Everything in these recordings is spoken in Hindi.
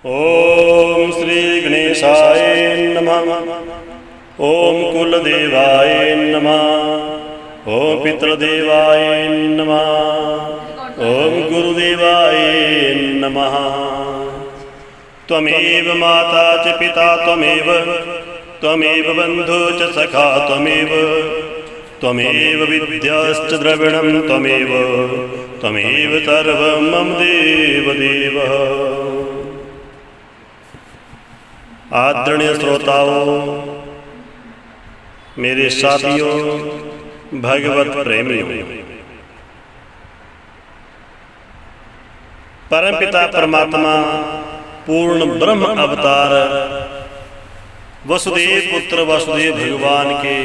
ओम श्री गणेशाय नमः। ओम कुलदेवाय नमः। ओम पितृदेवाय नमः। ओम गुरुदेवाय नमः। त्वमेव माता च पिता त्वमेव बन्धु च सखा त्वमेव विद्याश्च द्रविणं त्वमेव सर्वं मम देवदेवः। आदरणीय श्रोताओं, मेरे साथियों, भगवत प्रेमियों, परमपिता परमात्मा पूर्ण ब्रह्म अवतार वसुदेव पुत्र वासुदेव भगवान के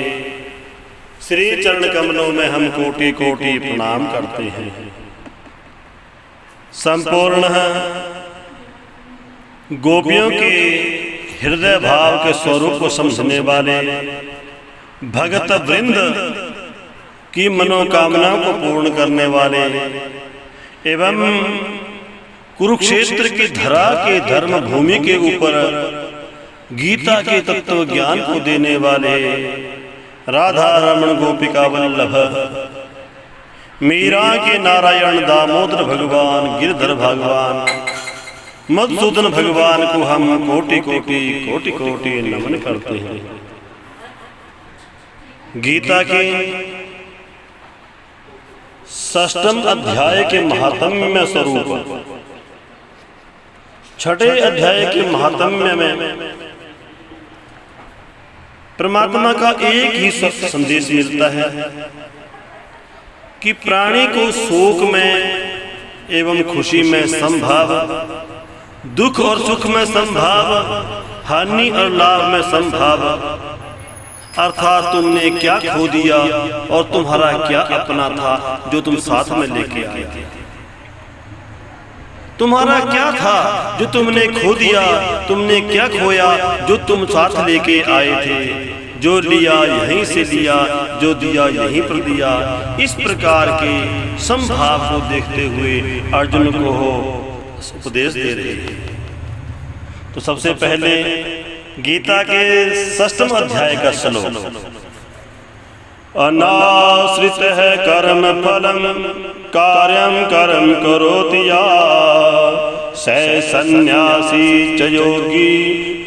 श्री चरण कमलों में हम कोटि कोटि प्रणाम करते हैं। संपूर्ण गोपियों के हृदय भाव के स्वरूप को समझने वाले भगत वृंद की मनोकामनाओं को पूर्ण करने वाले एवं कुरुक्षेत्र की धरा के धर्म भूमि के ऊपर गीता के तत्व ज्ञान को देने वाले राधा रमण गोपिका वल्लभ मीरा के नारायण दामोदर भगवान गिरधर भगवान मधुसूदन भगवान को हम कोटि कोटि नमन करते हैं। गीता के षष्ठम अध्याय के महात्म्य स्वरूप छठे अध्याय के महात्म्य में परमात्मा का एक ही संदेश मिलता है कि प्राणी को शोक में एवं खुशी में संभाव, दुख और सुख में संभाव, हानि और लाभ में संभाव, अर्थात तुमने क्या खो दिया और तुम्हारा क्या अपना था जो तुम साथ में लेके आए थे। तुम्हारा क्या था जो तुमने खो दिया, तुमने क्या खोया जो तुम साथ लेके आए थे। जो लिया यहीं से लिया, जो दिया यहीं पर दिया। इस प्रकार के संभाव को देखते हुए अर्जुन को उपदेश दे रहे हैं। तो सबसे पहले गीता के षष्ठम अध्याय का श्लोक, अनाश्रित है कर्म फलम कार्यम कर्म करोति या स सन्यासी च योगी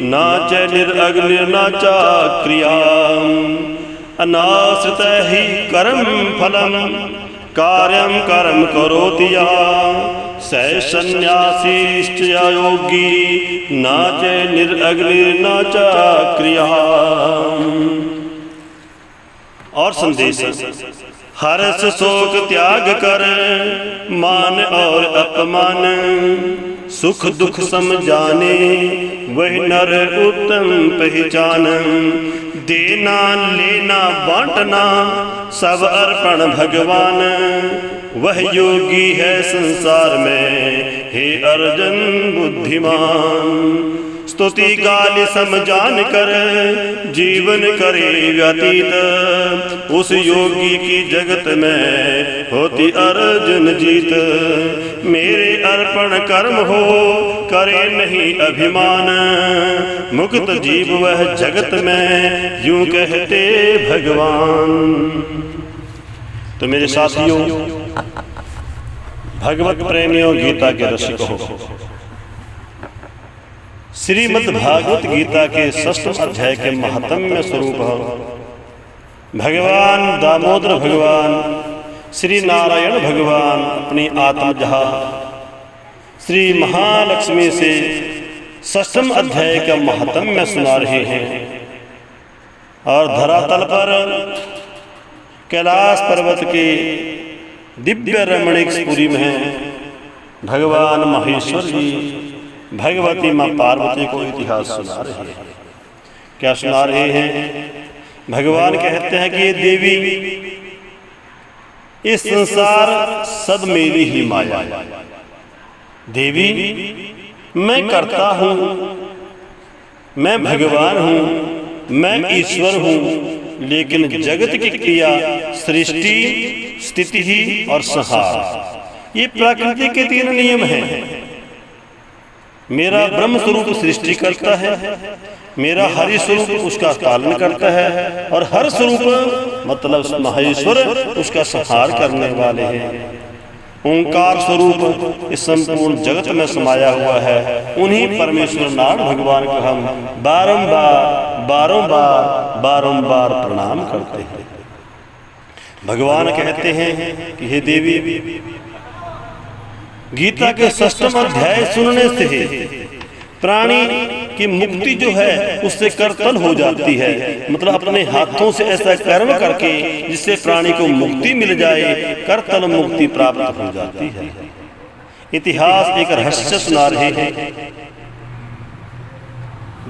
न च निरग्निर्न च क्रिया। अनाश्रित ही कर्म फलम कार्यम कर्म करोति या स सन्यासी च योगी न च निरग्निर्न च क्रिया। और संदेश, हर्ष शोक त्याग कर मान और अपमान, सुख दुख समझाने वही नर उत्तम पहचान। देना लेना बांटना सब अर्पण भगवान, वह योगी है संसार में हे अर्जुन बुद्धिमान। स्तुति गाली समझान कर जीवन करे व्यतीत, उस योगी की जगत में होती अर्जुन जीत। मेरे अर्पण कर्म हो करे नहीं अभिमान, मुक्त जीव वह जगत में यूं कहते भगवान। तो मेरे साथियों, भगवत प्रेमियों, गीता के रसिकों, श्रीमद् भागवत गीता के षष्ठ अध्याय के महात्म्य स्वरूप भगवान दामोदर भगवान श्री नारायण भगवान अपनी आत्मजा श्री महालक्ष्मी से षष्ठम अध्याय का महात्म्य सुना रहे हैं। और धरातल पर कैलाश पर्वत के दिव्य रमणीक पुरी में भगवान महेश्वर जी भगवती माँ पार्वती को इतिहास सुना रहे हैं। क्या सुना रहे हैं? भगवान कहते हैं कि ये देवी, इस संसार सब मेरी ही माया। देवी, मैं करता हूँ, मैं भगवान हूँ, मैं ईश्वर हूँ, लेकिन जगत की क्रिया सृष्टि, स्थिति और संहार, ये प्रकृति के तीन नियम हैं। मेरा ब्रह्म स्वरूप सृष्टि करता है, मेरा हरि स्वरूप उसका पालन करता है, और हर स्वरूप मतलब महेश्वर उसका संहार करने वाले हैं। ओंकार स्वरूप इस संपूर्ण जगत में समाया हुआ है। उन्हीं परमेश्वर नारायण भगवान को हम बारंबार प्रणाम करते हैं। भगवान कहते हैं कि हे देवी, गीता के 6वें अध्याय सुनने से प्राणी की मुक्ति जो है उससे करतल हो जाती है। मतलब अपने हाथों से ऐसा कर्म करके जिससे प्राणी को मुक्ति मिल जाए, करतल मुक्ति प्राप्त हो जाती है। इतिहास एक रहस्य सुना रहे हैं।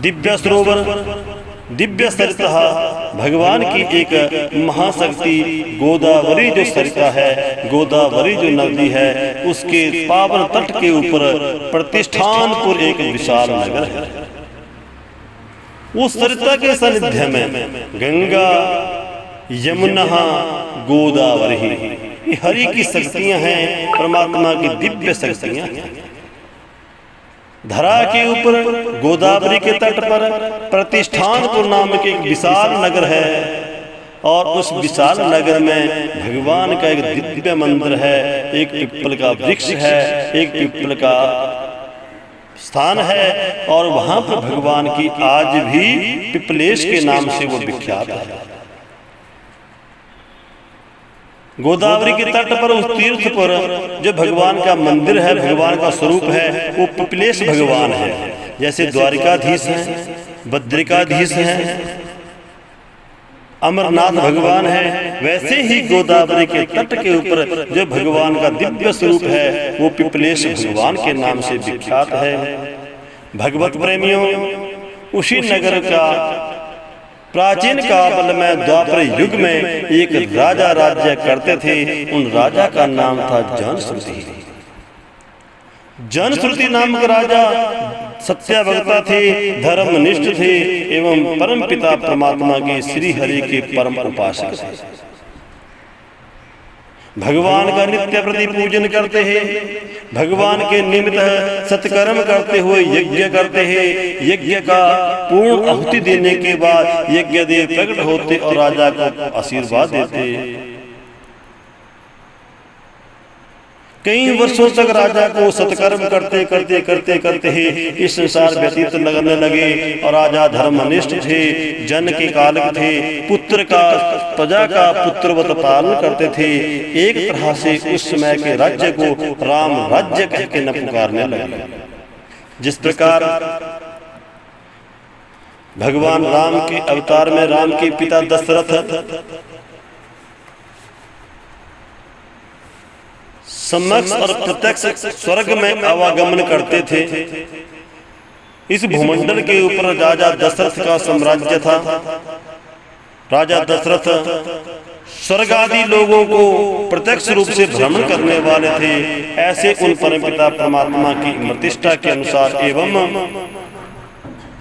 दिव्य सरोवर, दिव्य सरिता, भगवान की एक महाशक्ति गोदावरी जो सरिता है, गोदावरी जो नदी है, उसके पावन तट के ऊपर प्रतिष्ठानपुर एक विशाल नगर है। उस सरिता के सानिध्य में गंगा, यमुना, गोदावरी, ये हरि की शक्तियां हैं, परमात्मा की दिव्य शक्तियां हैं। धरा के ऊपर गोदावरी के तट पर प्रतिष्ठानपुर नाम के एक विशाल नगर है, और उस विशाल नगर में भगवान का एक दिव्य मंदिर है, एक पीपल का वृक्ष है, एक पीपल का स्थान है, और वहां पर भगवान की आज भी पिपलेश के नाम से वो विख्यात है। गोदावरी के तट पर उस तीर्थ पर जो भगवान का मंदिर है, भगवान का स्वरूप है, वो पिपलेश भगवान है। जैसे द्वारिकाधीश हैं, बद्रिकाधीश हैं, अमरनाथ भगवान है, वैसे ही गोदावरी के तट के ऊपर जो भगवान का दिव्य स्वरूप है वो पिपलेश भगवान के नाम से विख्यात है। भगवत प्रेमियों, उसी नगर का प्राचीन काल में द्वापर युग में एक राजा राज्य करते थे। उन राजा का नाम था जनश्रुति। जनश्रुति नामक राजा सत्यावक्ता थे, धर्मनिष्ठ थे एवं परम पिता परमात्मा के श्री हरि के परम उपासक थे। भगवान का नित्य प्रति पूजन करते हैं, भगवान के निमित्त सत्कर्म करते हुए यज्ञ करते हैं। यज्ञ का पूर्ण आहुति देने के बाद यज्ञ देव प्रकट होते और राजा को आशीर्वाद देते। कई वर्षों तक राजा को सत्कर्म करते करते करते करते ही इस संसार व्यतीत लगने लगे, और राजा धर्मनिष्ठ थे, जन के कालक थे, पुत्र का प्रजा का पुत्रवत पालन करते थे। एक तरह से उस समय के राज्य को राम राज्य कह के न पुकारने लगे। जिस प्रकार भगवान राम के अवतार में राम के पिता दशरथ समक्ष और प्रत्यक्ष स्वर्ग में आवागमन करते थे। इस भूमंडल के ऊपर राजा दशरथ का साम्राज्य था। राजा दशरथ स्वर्ग आदि लोगों को प्रत्यक्ष रूप से भ्रमण करने वाले थे। ऐसे उन परमपिता परमात्मा की प्रतिष्ठा के अनुसार एवं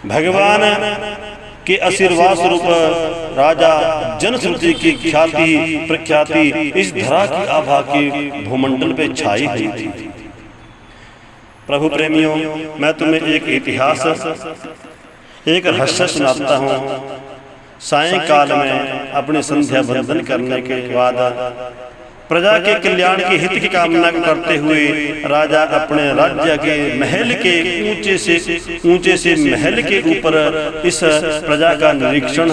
भगवान के आशीर्वाद स्वरूप राजा जनश्रुति की ख्याति प्रख्याति इस धरा की आभा के भूमंडल पे छाई हुई थी। प्रभु प्रेमियों, मैं तुम्हें एक इतिहास, एक रहस्य सुनाता हूँ। सायंकाल में अपने संध्या वंदन करने के बाद प्रजा के कल्याण के हित की कामना करते हुए राजा अपने राज्य के महल के ऊंचे से महल के ऊपर इस प्रजा का निरीक्षण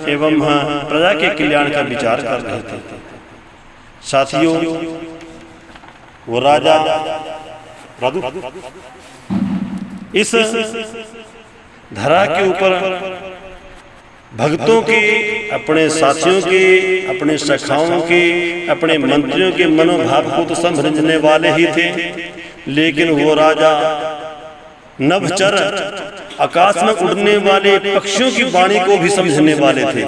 एवं प्रजा के कल्याण का विचार कर रहे थे। साथियों, वो राजा इस धरा के ऊपर भक्तों के, अपने साथियों के, अपने सखाओं के, अपने मंत्रियों के मनोभाव को तो समझने वाले ही थे, लेकिन वो राजा नभचर आकाश में उड़ने वाले पक्षियों की वाणी को भी समझने वाले थे।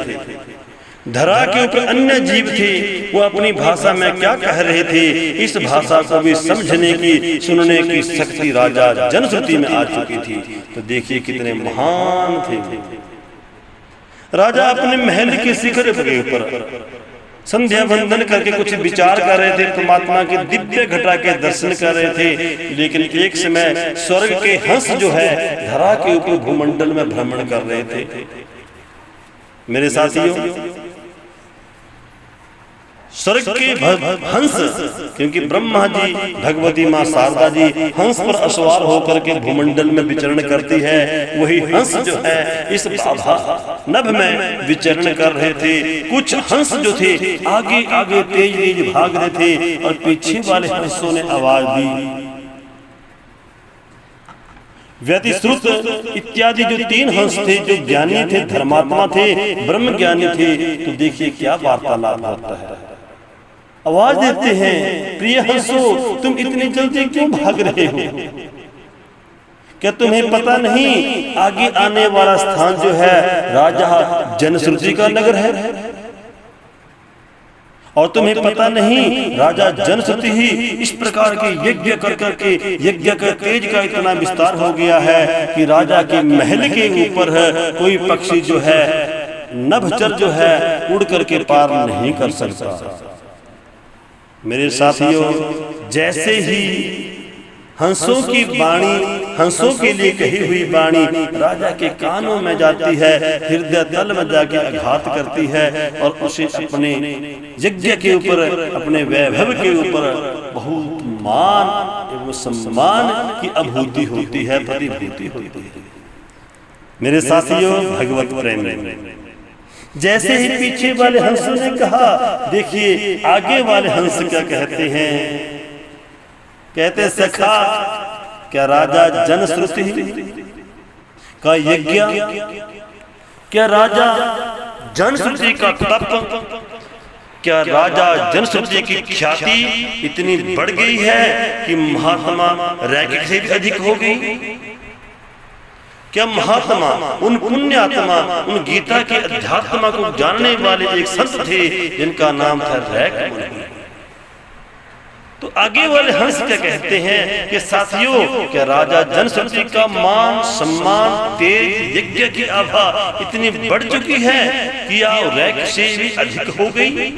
धरा के ऊपर अन्य जीव थे, वो अपनी भाषा में क्या कह रहे थे, इस भाषा को भी समझने की, सुनने की शक्ति राजा जनश्रुति में आ चुकी थी। तो देखिए कितने महान थे। राजा अपने महल के शिखर के ऊपर संध्या वंदन करके कुछ विचार कर रहे थे, परमात्मा के दिव्य घटा के दर्शन कर रहे थे। लेकिन एक समय स्वर्ग के हंस जो है धरा के ऊपर भूमंडल में भ्रमण कर रहे थे। मेरे साथियों, स्वर्ग के हंस, क्योंकि ब्रह्मा जी, भगवती माँ शारदा जी हंस पर असवार होकर के भूमंडल में विचरण करती है, वही हंस जो है इस नभ में विचरण कर रहे थे। कुछ हंस जो थे आगे आगे तेज तेज भाग रहे थे और पीछे वाले हंसों ने आवाज दी। व्यतिश्रुत इत्यादि जो 3 हंस थे, जो ज्ञानी थे, धर्मात्मा थे, ब्रह्म ज्ञानी थे, तो देखिए क्या वार्तालाप होता है। आवाज देते हैं, प्रिय हंसो तुम इतनी जल्दी क्यों भाग रहे हो? क्या तुम्हें पता नहीं आगे आने वाला स्थान जो है राजा जनश्रुति का नगर है? और तुम्हें पता नहीं राजा जनश्रुति ही इस प्रकार के यज्ञ कर करके यज्ञ का तेज का इतना विस्तार हो गया है कि राजा के महल के ऊपर कोई पक्षी जो है नभचर जो है उड़ करके पार नहीं कर सकता। मेरे साथियों, जैसे ही हंसों की वाणी, हंसों के लिए कही हुई वाणी राजा के कानों में जाती है, हृदय तल में जाके आघात करती है और उसे अपने यज्ञ के ऊपर, अपने वैभव के ऊपर बहुत मान एवं सम्मान की अनुभूति होती है, प्रतिभूति होती है। मेरे साथियों, भगवत प्रेम, जैसे ही पीछे वाले हंस ने कहा, देखिए आगे वाले हंस क्या कहते हैं। कहते सखा, क्या राजा जनश्रुति का यज्ञ, क्या राजा जनश्रुति का तप, क्या राजा जनश्रुति की ख्याति इतनी बढ़ गई है कि महात्मा रैकिक से भी अधिक हो गई? क्या महात्मा, उन पुण्यात्मा, उन गीता के अध्यात्मा को जानने वाले एक संत थे जिनका नाम था रैक मुनि। तो आगे वाले हंस क्या कहते हैं कि साथियों, क्या राजा जनश्रुति का मान, सम्मान, तेज, यज्ञ की आभा इतनी बढ़ चुकी है कि यह रैक से भी अधिक हो गई?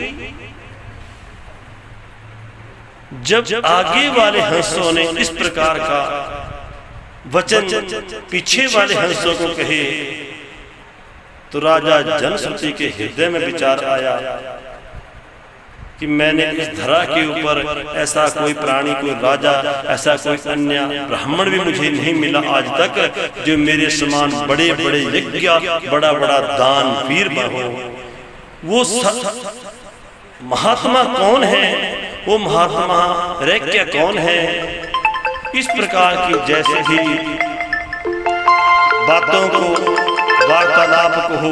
जब आगे वाले हंसों ने इस प्रकार का वचन पीछे वाले हंसों को कहे, तो राजा जनश्रुति के हृदय में विचार आया कि मैंने इस धरा के ऊपर ऐसा कोई प्राणी, कोई राजा, ऐसा कोई अन्य ब्राह्मण भी मुझे नहीं मिला आज तक जो मेरे समान बड़े बड़े यज्ञ, बड़ा बड़ा दान वीर हो। वो महात्मा कौन है? वो महात्मा रैक्य कौन है? इस प्रकार की जैसे ही बातों को, वार्तालाप को,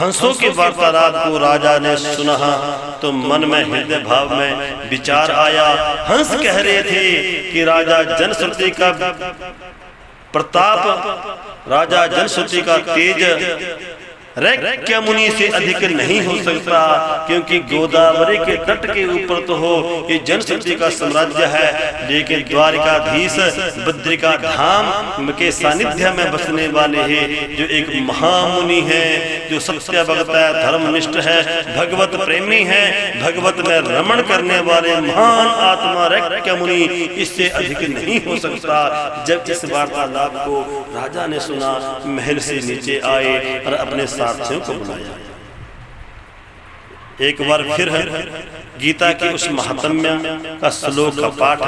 हंसों के वार्तालाप को राजा ने सुना, तो मन में, हृदय भाव में विचार आया। हंस कह रहे थे कि राजा जनश्रुति का प्रताप, राजा जनश्रुति का तेज रैक्य मुनि से अधिक नहीं हो सकता, क्योंकि गोदावरी के तट के ऊपर तो हो ये जनश्रुति का साम्राज्य है, लेकिन द्वारिकाधीश बद्रिका धाम के सानिध्य में बसने वाले हैं जो एक महामुनि है, जो सत्य भक्त है, धर्मनिष्ठ है, भगवत प्रेमी है, भगवत में रमण करने वाले महान आत्मा रैक्य मुनि, इससे अधिक नहीं हो सकता। जब इस वार्तालाप को राजा ने सुना, महल से नीचे आए और अपने साथियों को बुलाया। एक बार फिर है गीता के उस महात्म्य का श्लोक का पाठ।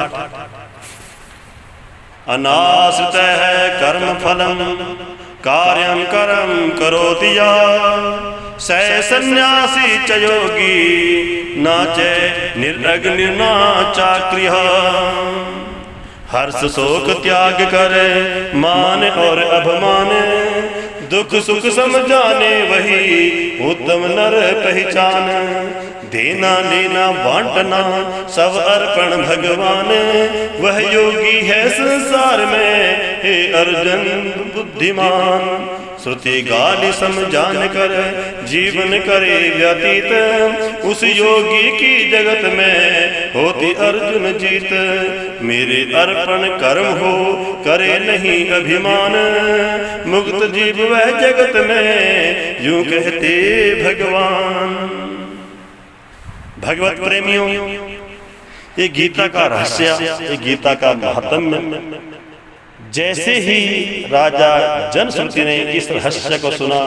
अनाश्रित है कर्म फलम कार्यम करम करोति यः स सन्यासी च योगी न च निर्अग्निर्न चाक्रियः। हर्ष शोक त्याग करे मान और अभिमान, दुख सुख समझाने वही उत्तम नर पहचान। देना लेना बांटना सब अर्पण भगवान, वह योगी है संसार में हे अर्जुन बुद्धिमान। श्रुति गाली समझान कर जीवन करे व्यतीत, उस योगी की जगत में होती अर्जुन जीत। मेरे अर्पण कर्म हो करे नहीं अभिमान, मुक्त जीव वह जगत में यूं कहते भगवान। भगवत प्रेमियों, ये गीता का रहस्य, ये गीता का महात्म्य, जैसे ही राजा जनश्रुति ने इस रहस्य को सुना,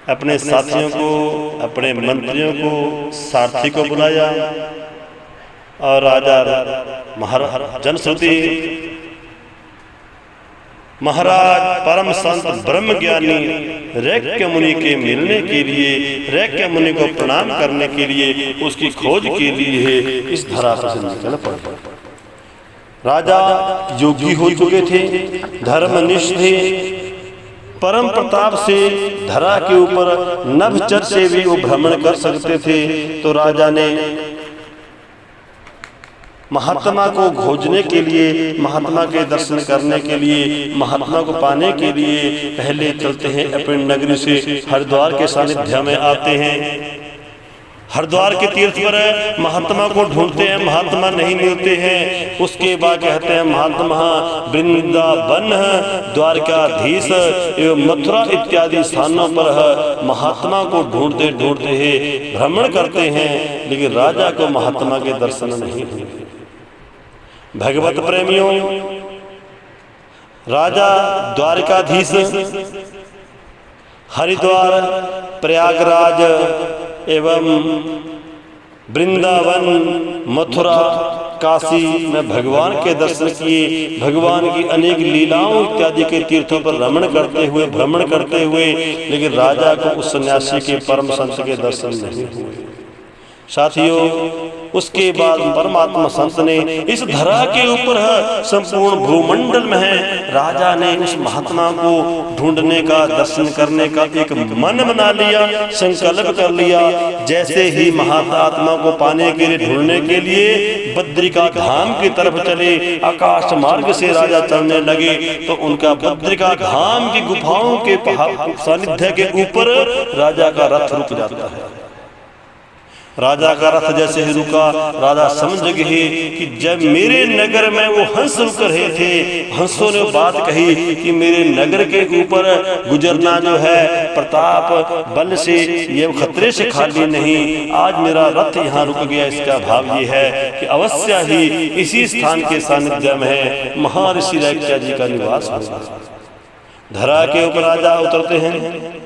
अपने साथियों को, अपने मंत्रियों को, सारथी को बुलाया और राजा जनश्रुति महाराज परम संत ब्रह्म ज्ञानी रैक्य मुनि के मिलने के लिए, रैक्य मुनि को प्रणाम करने के लिए, उसकी खोज के लिए इस धरा से निकल पड़े। राजा योगी हो चुके थे, धर्मनिष्ठ थे, परम प्रताप से धरा के ऊपर नभचर से भी वो भ्रमण कर सकते थे। तो राजा ने महात्मा को खोजने के लिए, महात्मा के दर्शन करने के लिए, महात्मा को पाने के लिए पहले चलते हैं अपनी नगरी से हरिद्वार के सानिध्य में आते हैं। हरिद्वार के तीर्थ पर महात्मा को ढूंढते हैं, महात्मा नहीं मिलते हैं। उसके बाद कहते हैं महात्मा वृंदावन, द्वारकाधीश एवं मथुरा इत्यादि स्थानों पर महात्मा को ढूंढते ढूंढते हैं, भ्रमण करते हैं, लेकिन राजा को महात्मा के दर्शन नहीं हुए। भगवत प्रेमियों, राजा द्वारकाधीश, हरिद्वार, प्रयागराज एवं वृंदावन, मथुरा, काशी में भगवान के दर्शन किए, भगवान की अनेक लीलाओं इत्यादि के तीर्थों पर भ्रमण करते हुए, लेकिन राजा को उस सन्यासी के परम संत के दर्शन नहीं हुए। साथियों, उसके बाद परमात्मा संत ने इस धरा के ऊपर है, संपूर्ण भूमंडल में है, राजा ने उस महात्मा को ढूंढने का, दर्शन करने का एक मन बना लिया, संकल्प कर लिया। जैसे ही महात्मा को पाने के लिए, ढूंढने के लिए बद्रिका धाम की तरफ चले, आकाश मार्ग से राजा चलने लगे, तो उनका बद्रिका धाम की गुफाओं के सानिध्य के ऊपर राजा का रथ रुक जाता है। राजा का रथ जैसे ही रुका, राजा समझ गए कि जब मेरे नगर में वो हंस रुक रहे थे, हंसों ने बात कही कि मेरे नगर के ऊपर गुजरना जो है प्रताप बल से, ये खतरे से खाली नहीं। आज मेरा रथ यहाँ रुक गया, इसका भाव ये है कि अवश्य ही इसी स्थान के सानिध्य में है महर्षि रैक्य जी का निवास होगा। धरा के ऊपर राजा उतरते हैं,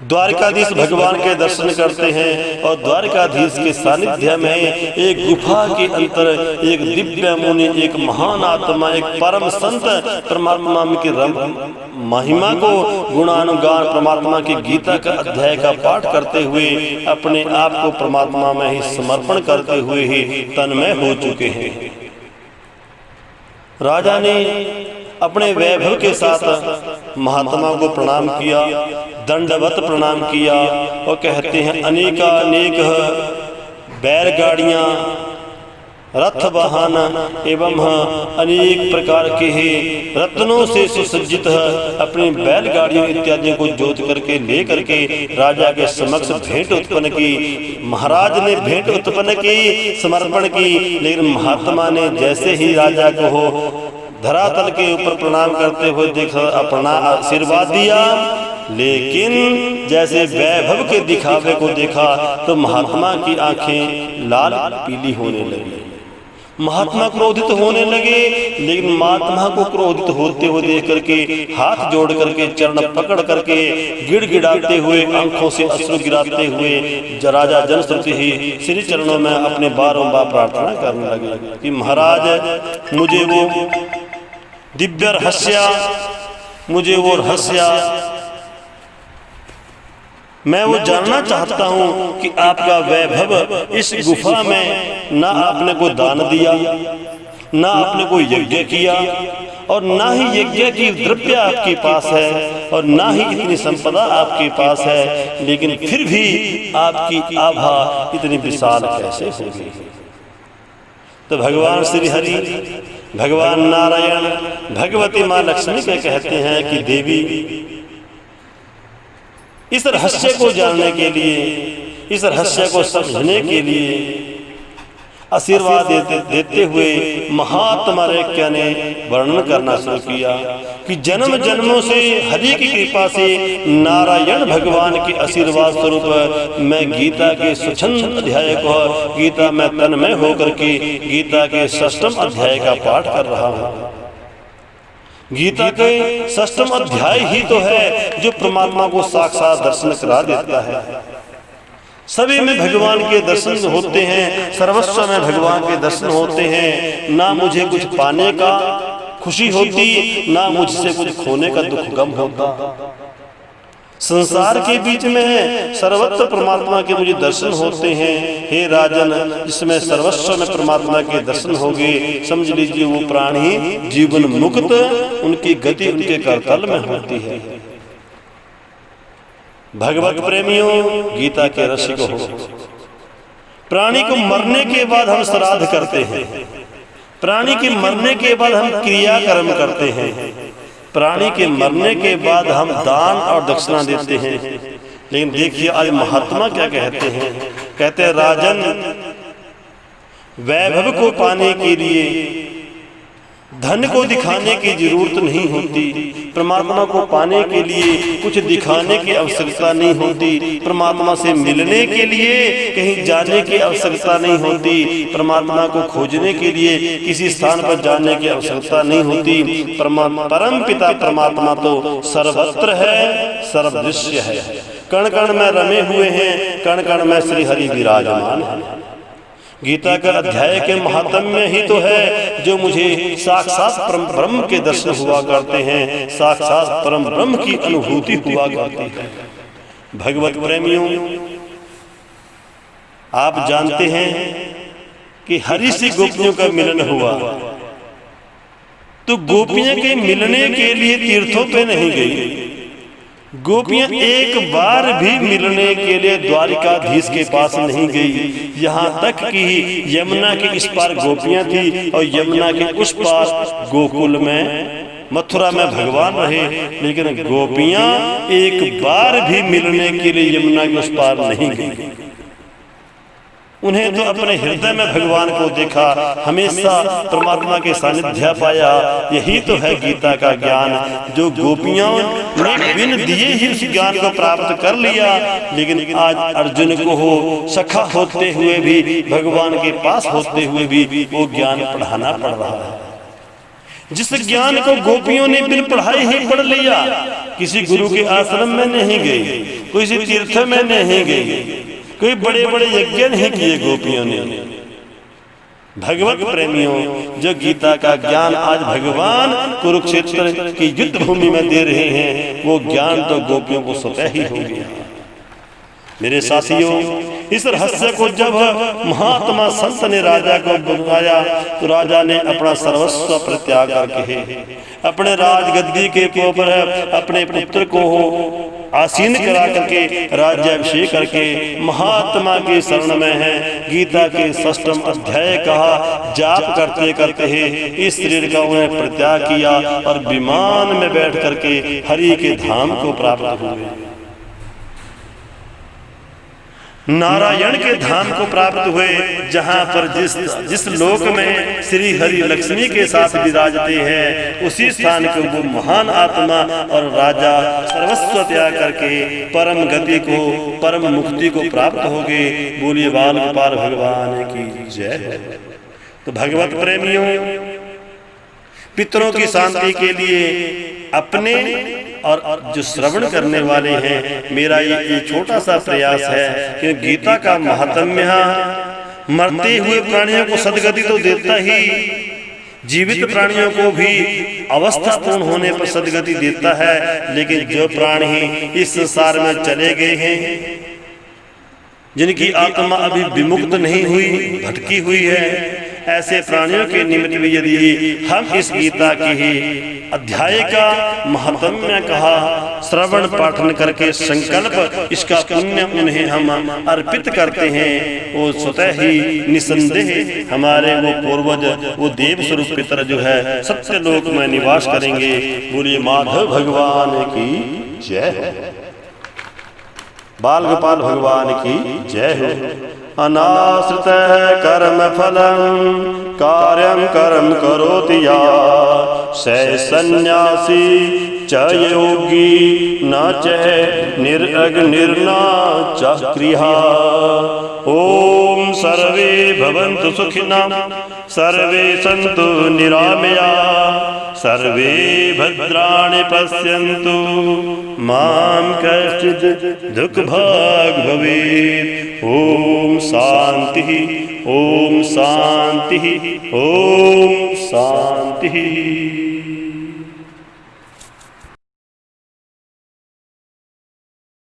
द्वारकाधीश भगवान के दर्शन करते हैं, और द्वारकाधीश के सानिध्य में एक गुफा के अंतर एक दिव्य मुनि, एक महान आत्मा, एक परम संत परमात्मा की महिमा को गुणानुगान, परमात्मा की गीता का अध्याय का पाठ करते हुए अपने आप को परमात्मा में ही समर्पण करते हुए ही तन्मय हो चुके हैं। राजा ने अपने वैभव के साथ महात्मा को प्रणाम किया, दंडवत प्रणाम किया, और कहते हैं अनेकानेक बैलगाड़ियां, रथ वाहन एवं अनेक प्रकार के रत्नों से सुसज्जित अपनी बैलगाड़ियों इत्यादि को जोत करके ले करके राजा के समक्ष भेंट उत्पन्न की। महाराज ने भेंट उत्पन्न की, समर्पण की, लेकिन महात्मा ने जैसे ही राजा को हो धरातल के ऊपर प्रणाम करते हुए देखा, अपना आशीर्वाद दिया, लेकिन जैसे वैभव के दिखावे को देखा तो महात्मा की आंखें लाल पीली होने लगी, महात्मा क्रोधित होने लगे। लेकिन महात्मा को क्रोधित होते हुए देख करके हाथ जोड़ करके, चरण पकड़ करके, गिड़गिड़ाते हुए, आंखों से अश्रु गिराते हुए राजा जनश्रुति ही श्री चरणों में अपने बारंबार प्रार्थना करने लगे कि महाराज मुझे वो दिव्य रहस्य, मुझे वो रहस्य मैं वो जानना चाहता हूँ कि आपका वैभव इस गुफा में ना आपने को दान दिया, ना आपने को यज्ञ किया, और ना ही यज्ञ की द्रव्य आपके पास है, और ना ही इतनी संपदा आपके पास है, लेकिन फिर भी आपकी आभा इतनी विशाल कैसे हो गई। तो भगवान श्री हरि, भगवान नारायण, भगवती माँ लक्ष्मी के कहते हैं कि देवी, इस रहस्य को जानने के लिए, इस रहस्य को समझने के लिए आशीर्वाद देते हुए महात्मा रेक्या ने वर्णन करना शुरू किया कि जन्म जन्मों से हरि की कृपा से नारायण भगवान के आशीर्वाद स्वरूप मैं गीता के स्वच्छंद अध्याय को गीता में तन्मय होकर के गीता के 6वें अध्याय का पाठ कर रहा हूँ। गीता के 6वें अध्याय ही तो है जो परमात्मा को साक्षात दर्शन करा देता है। सभी में भगवान के दर्शन होते हैं, सर्वस्व में भगवान के दर्शन होते हैं। ना मुझे कुछ पाने का खुशी होती, ना मुझसे कुछ खोने का दुख गम होता। संसार के बीच में है, सर्वत्र परमात्मा के मुझे दर्शन होते हैं। हे राजन, जिसमें सर्वस्व में परमात्मा के दर्शन होंगे, समझ लीजिए वो प्राणी जीवन मुक्त, उनकी गति उनके करतल में होती है। भगवत प्रेमियों, गीता के रसिक हो, प्राणी को मरने के बाद हम श्राद्ध करते हैं, प्राणी के मरने के बाद हम क्रियाकर्म करते हैं, प्राणी के मरने के बाद हम दान और दक्षिणा देते हैं। लेकिन देखिए आज महात्मा क्या कहते हैं, कहते हैं राजन, वैभव को पाने के लिए धन को दिखाने की जरूरत नहीं होती, परमात्मा को पाने के लिए कुछ दिखाने की आवश्यकता नहीं होती, परमात्मा से मिलने के लिए कहीं जाने की आवश्यकता नहीं होती, परमात्मा को खोजने के लिए किसी स्थान पर जाने की आवश्यकता नहीं होती। परम पिता परमात्मा तो सर्वत्र है, सर्वदृश्य है, कण कण में रमे हुए हैं, कण कण में श्री हरि विराजमान है। गीता का अध्याय के महात्म्य ही तो है जो मुझे साक्षात परम ब्रह्म के दर्शन हुआ करते हैं, साक्षात परम ब्रह्म की अनुभूति हुआ करती है। भगवत प्रेमियों, आप जानते हैं कि हरि से गोपियों का मिलन हुआ, तो गोपियों के मिलने के लिए तीर्थों पे नहीं गई, गोपियां एक बार भी मिलने के लिए द्वारिकाधीश के पास नहीं गई। यहाँ तक कि यमुना के इस पार गोपियां थी और यमुना के उस पार गोकुल में मथुरा में भगवान रहे, लेकिन गोपियां एक बार भी मिलने के लिए यमुना के उस पार नहीं गई। उन्हें तो अपने हृदय में भगवान को देखा, हमेशा परमात्मा के सानिध्य पाया। यही तो है गीता का ज्ञान, जो गोपियों ने बिन दिए ही उस ज्ञान को प्राप्त कर लिया। लेकिन आज अर्जुन को हो सखा होते हुए भी, भगवान के पास होते हुए भी वो ज्ञान पढ़ाना पड़ रहा है। जिस ज्ञान को गोपियों ने बिन पढ़ाई ही पढ़ लिया, किसी गुरु के आश्रम में नहीं गई, किसी तीर्थ में नहीं गई, कोई बड़े बड़े यज्ञ नहीं किए गोपियों ने। भगवत प्रेमियों, जो गीता का ज्ञान आज भगवान कुरुक्षेत्र की युद्ध भूमि में दे रहे हैं, वो ज्ञान तो गोपियों को स्वतः ही हो गया। मेरे साथियों, इस रहस्य को जब महात्मा संत ने राजा को बुलाया, तो राजा ने अपना सर्वस्व परित्याग करके अपने राजगद्दी के ऊपर अपने पुत्र को आसीन करा करके राज्याभिषेक करके महात्मा के शरण में है। गीता के 6वें अध्याय कहा जाप करते करते इस शरीर का उन्हें परित्याग किया और विमान में बैठ करके हरि के धाम को प्राप्त हुए, नारायण के धाम को प्राप्त हुए, जहां पर जिस लोक में श्री हरि लक्ष्मी के साथ विराजते हैं, उसी स्थान को वो महान आत्मा और राजा सर्वस्व त्याग करके परम गति को, परम मुक्ति को प्राप्त हो गए। बोलिए बाल गोपाल भगवान की जय। तो भगवत प्रेमियों, पितरों की शांति के लिए अपने और जो श्रवण करने वाले हैं, मेरा ये छोटा सा प्रयास है कि गीता का महात्म्य मरते हुए प्राणियों को सदगति तो देता ही, जीवित प्राणियों को भी अवस्था पूर्ण होने पर सदगति देता है। लेकिन जो प्राणी इस संसार में चले गए हैं, जिनकी आत्मा अभी विमुक्त नहीं हुई, भटकी हुई है, ऐसे प्राणियों के निमित्त भी यदि हम इस गीता की ही अध्याय का महात्म्य कहा श्रवण पाठन करके संकल्प इसका पुण्य उन्हें हम अर्पित करते हैं, वो स्वतः ही निसंदेह हमारे वो पूर्वज, वो देव स्वरूप पितर जो है सत्यलोक में निवास करेंगे। बोलिए माधव भगवान की जय। बाल गोपाल भगवान की जय हो। अनाश्रित कर्म फलम कार्यम कर्म करोति या सै सन्यासी च योगी न च निरग्निर्न च क्रिया। ओम सर्वे भवन्तु सुखिनः सर्वे सन्तु निरामया सर्वे भद्राणि पश्यन्तु मां कश्चित् दुःखभाग् भवेत्। ओम शांति ओम शांति ओम शांति।